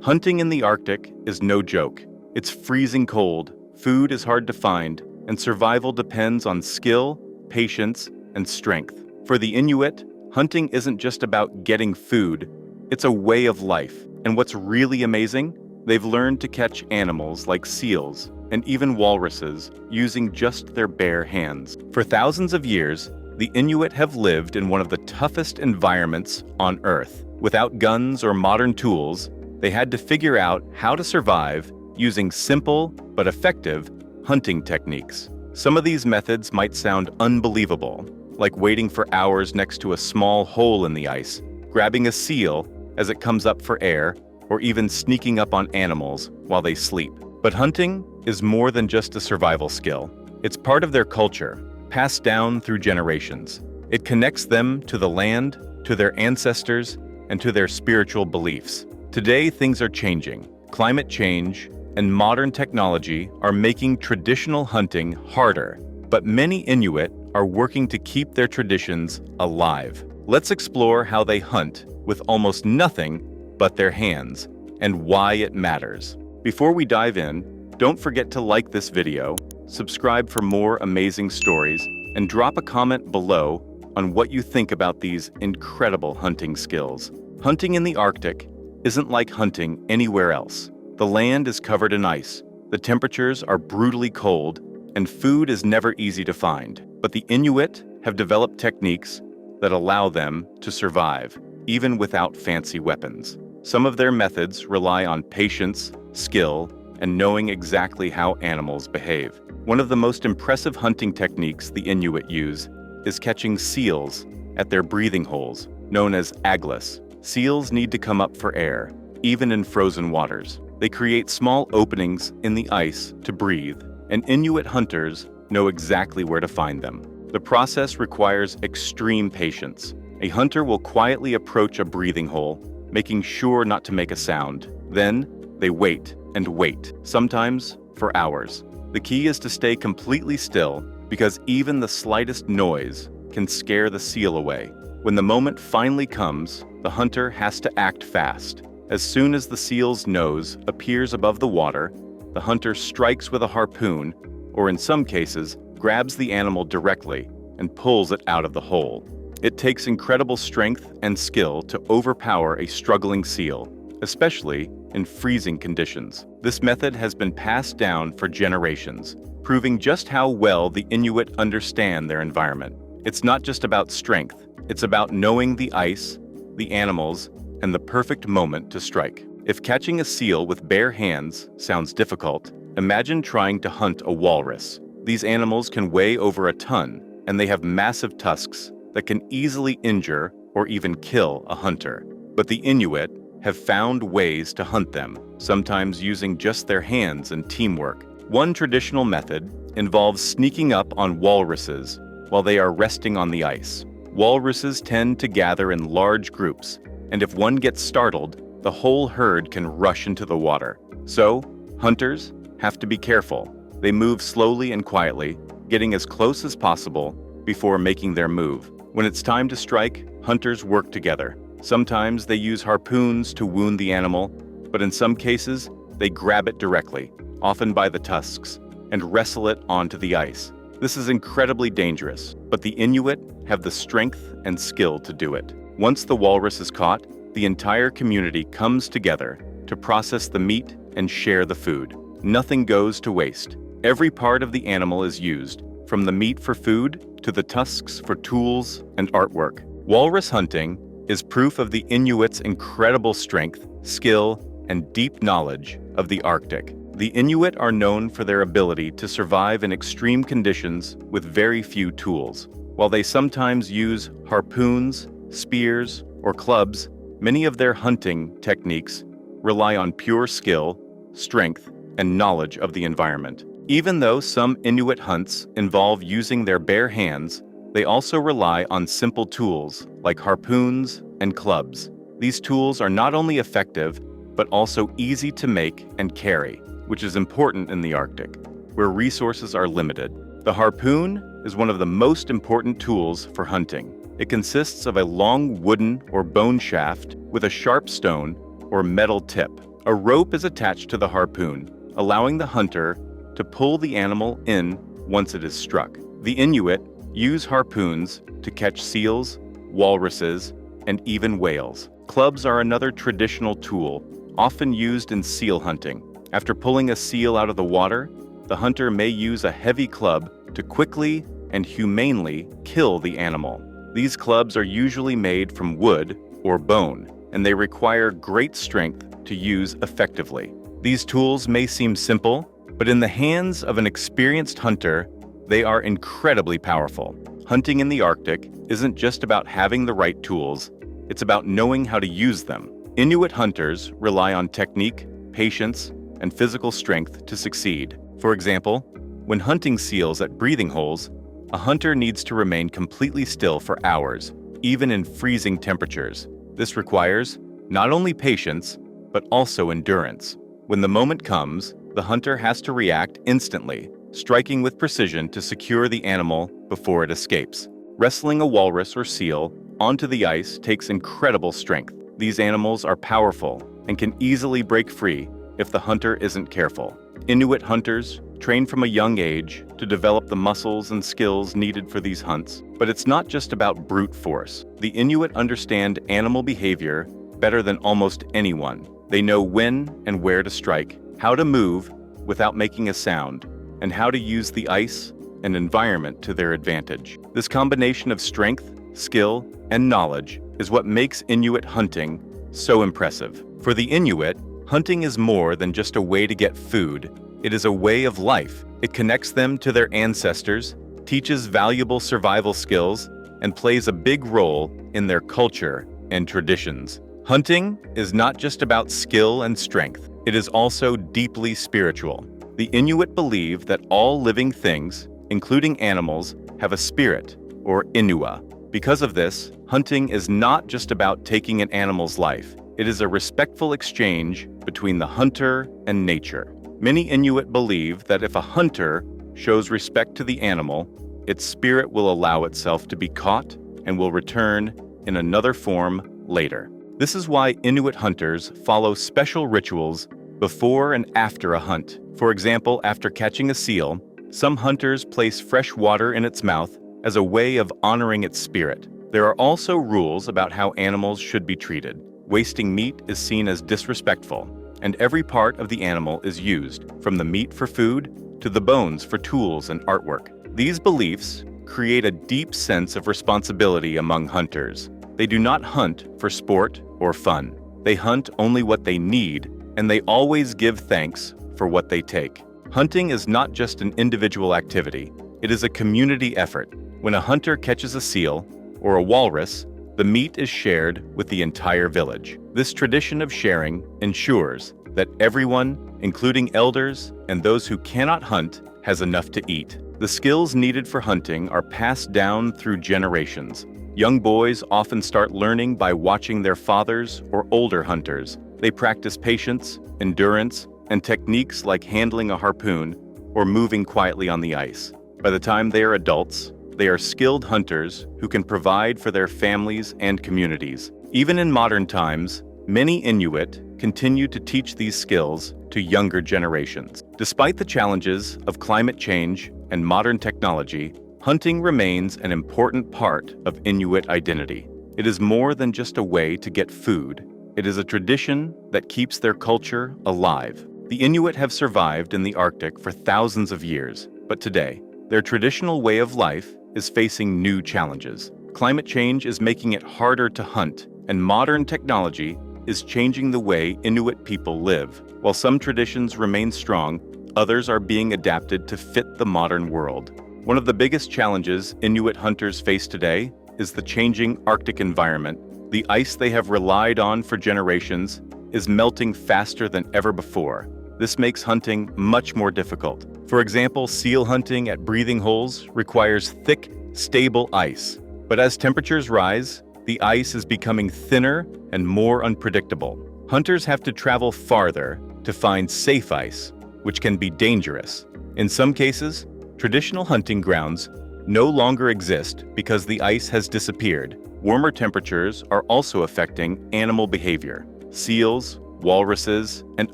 Hunting in the Arctic is no joke. It's freezing cold, food is hard to find, and survival depends on skill, patience, and strength. For the Inuit, hunting isn't just about getting food, it's a way of life. And what's really amazing? They've learned to catch animals like seals and even walruses using just their bare hands. For thousands of years, the Inuit have lived in one of the toughest environments on Earth. Without guns or modern tools, they had to figure out how to survive using simple but effective hunting techniques. Some of these methods might sound unbelievable, like waiting for hours next to a small hole in the ice, grabbing a seal as it comes up for air, or even sneaking up on animals while they sleep. But hunting is more than just a survival skill. It's part of their culture, passed down through generations. It connects them to the land, to their ancestors, and to their spiritual beliefs. Today, things are changing. Climate change and modern technology are making traditional hunting harder, but many Inuit are working to keep their traditions alive. Let's explore how they hunt with almost nothing but their hands and why it matters. Before we dive in, don't forget to like this video, subscribe for more amazing stories, and drop a comment below on what you think about these incredible hunting skills. Hunting in the Arctic isn't like hunting anywhere else. The land is covered in ice, the temperatures are brutally cold, and food is never easy to find. But the Inuit have developed techniques that allow them to survive, even without fancy weapons. Some of their methods rely on patience, skill, and knowing exactly how animals behave. One of the most impressive hunting techniques the Inuit use is catching seals at their breathing holes, known as aglas. Seals need to come up for air, even in frozen waters. They create small openings in the ice to breathe, and Inuit hunters know exactly where to find them. The process requires extreme patience. A hunter will quietly approach a breathing hole, making sure not to make a sound. Then, they wait and wait, sometimes for hours. The key is to stay completely still, because even the slightest noise can scare the seal away. When the moment finally comes, the hunter has to act fast. As soon as the seal's nose appears above the water, the hunter strikes with a harpoon, or in some cases, grabs the animal directly and pulls it out of the hole. It takes incredible strength and skill to overpower a struggling seal, especially in freezing conditions. This method has been passed down for generations, proving just how well the Inuit understand their environment. It's not just about strength, it's about knowing the ice, the animals, and the perfect moment to strike. If catching a seal with bare hands sounds difficult, imagine trying to hunt a walrus. These animals can weigh over a ton, and they have massive tusks that can easily injure or even kill a hunter. But the Inuit have found ways to hunt them, sometimes using just their hands and teamwork. One traditional method involves sneaking up on walruses while they are resting on the ice. Walruses tend to gather in large groups, and if one gets startled, the whole herd can rush into the water. So, hunters have to be careful. They move slowly and quietly, getting as close as possible before making their move. When it's time to strike, hunters work together. Sometimes they use harpoons to wound the animal, but in some cases, they grab it directly, often by the tusks, and wrestle it onto the ice. This is incredibly dangerous, but the Inuit have the strength and skill to do it. Once the walrus is caught, the entire community comes together to process the meat and share the food. Nothing goes to waste. Every part of the animal is used, from the meat for food to the tusks for tools and artwork. Walrus hunting is proof of the Inuits' incredible strength, skill, and deep knowledge of the Arctic. The Inuit are known for their ability to survive in extreme conditions with very few tools. While they sometimes use harpoons, spears, or clubs, many of their hunting techniques rely on pure skill, strength, and knowledge of the environment. Even though some Inuit hunts involve using their bare hands, they also rely on simple tools like harpoons and clubs. These tools are not only effective, but also easy to make and carry, which is important in the Arctic, where resources are limited. The harpoon is one of the most important tools for hunting. It consists of a long wooden or bone shaft with a sharp stone or metal tip. A rope is attached to the harpoon, allowing the hunter to pull the animal in once it is struck. The Inuit use harpoons to catch seals, walruses, and even whales. Clubs are another traditional tool, often used in seal hunting. After pulling a seal out of the water, the hunter may use a heavy club to quickly and humanely kill the animal. These clubs are usually made from wood or bone, and they require great strength to use effectively. These tools may seem simple, but in the hands of an experienced hunter, they are incredibly powerful. Hunting in the Arctic isn't just about having the right tools, it's about knowing how to use them. Inuit hunters rely on technique, patience, and physical strength to succeed. For example, when hunting seals at breathing holes, a hunter needs to remain completely still for hours, even in freezing temperatures. This requires not only patience, but also endurance. When the moment comes, the hunter has to react instantly, striking with precision to secure the animal before it escapes. Wrestling a walrus or seal onto the ice takes incredible strength. These animals are powerful and can easily break free if the hunter isn't careful. Inuit hunters train from a young age to develop the muscles and skills needed for these hunts. But it's not just about brute force. The Inuit understand animal behavior better than almost anyone. They know when and where to strike, how to move without making a sound, and how to use the ice and environment to their advantage. This combination of strength, skill, and knowledge is what makes Inuit hunting so impressive. For the Inuit, hunting is more than just a way to get food. It is a way of life. It connects them to their ancestors, teaches valuable survival skills, and plays a big role in their culture and traditions. Hunting is not just about skill and strength. It is also deeply spiritual. The Inuit believe that all living things, including animals, have a spirit, or Inua. Because of this, hunting is not just about taking an animal's life. It is a respectful exchange between the hunter and nature. Many Inuit believe that if a hunter shows respect to the animal, its spirit will allow itself to be caught and will return in another form later. This is why Inuit hunters follow special rituals before and after a hunt. For example, after catching a seal, some hunters place fresh water in its mouth as a way of honoring its spirit. There are also rules about how animals should be treated. Wasting meat is seen as disrespectful, and every part of the animal is used, from the meat for food to the bones for tools and artwork. These beliefs create a deep sense of responsibility among hunters. They do not hunt for sport or fun. They hunt only what they need, and they always give thanks for what they take. Hunting is not just an individual activity. It is a community effort. When a hunter catches a seal or a walrus, the meat is shared with the entire village. This tradition of sharing ensures that everyone, including elders and those who cannot hunt, has enough to eat. The skills needed for hunting are passed down through generations. Young boys often start learning by watching their fathers or older hunters. They practice patience, endurance, and techniques like handling a harpoon or moving quietly on the ice. By the time they are adults, they are skilled hunters who can provide for their families and communities. Even in modern times, many Inuit continue to teach these skills to younger generations. Despite the challenges of climate change and modern technology, hunting remains an important part of Inuit identity. It is more than just a way to get food. It is a tradition that keeps their culture alive. The Inuit have survived in the Arctic for thousands of years, but today, their traditional way of life is facing new challenges. Climate change is making it harder to hunt, and modern technology is changing the way Inuit people live. While some traditions remain strong, others are being adapted to fit the modern world. One of the biggest challenges Inuit hunters face today is the changing Arctic environment. The ice they have relied on for generations is melting faster than ever before. This makes hunting much more difficult. For example, seal hunting at breathing holes requires thick, stable ice. But as temperatures rise, the ice is becoming thinner and more unpredictable. Hunters have to travel farther to find safe ice, which can be dangerous. In some cases, traditional hunting grounds no longer exist because the ice has disappeared. Warmer temperatures are also affecting animal behavior. Seals, Walruses and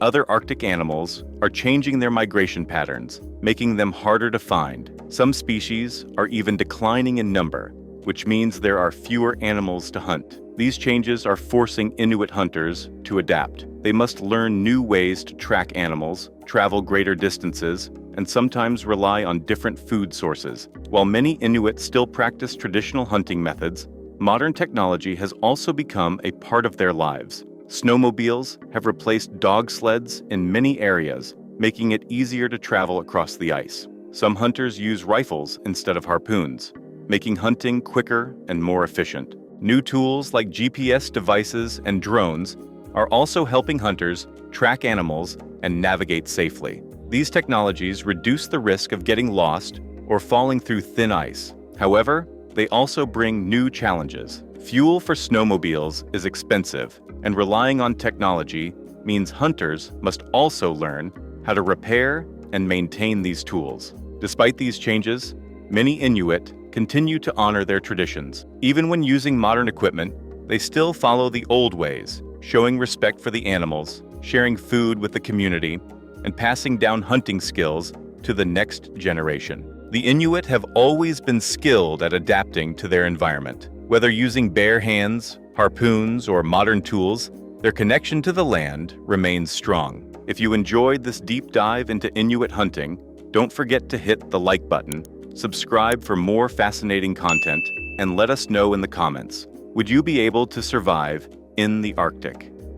other Arctic animals are changing their migration patterns, making them harder to find. Some species are even declining in number, which means there are fewer animals to hunt. These changes are forcing Inuit hunters to adapt. They must learn new ways to track animals, travel greater distances, and sometimes rely on different food sources. While many Inuit still practice traditional hunting methods, modern technology has also become a part of their lives. Snowmobiles have replaced dog sleds in many areas, making it easier to travel across the ice. Some hunters use rifles instead of harpoons, making hunting quicker and more efficient. New tools like GPS devices and drones are also helping hunters track animals and navigate safely. These technologies reduce the risk of getting lost or falling through thin ice. However, they also bring new challenges. Fuel for snowmobiles is expensive, and relying on technology means hunters must also learn how to repair and maintain these tools. Despite these changes, many Inuit continue to honor their traditions. Even when using modern equipment, they still follow the old ways, showing respect for the animals, sharing food with the community, and passing down hunting skills to the next generation. The Inuit have always been skilled at adapting to their environment. Whether using bare hands, harpoons, or modern tools, their connection to the land remains strong. If you enjoyed this deep dive into Inuit hunting, don't forget to hit the like button, subscribe for more fascinating content, and let us know in the comments. Would you be able to survive in the Arctic?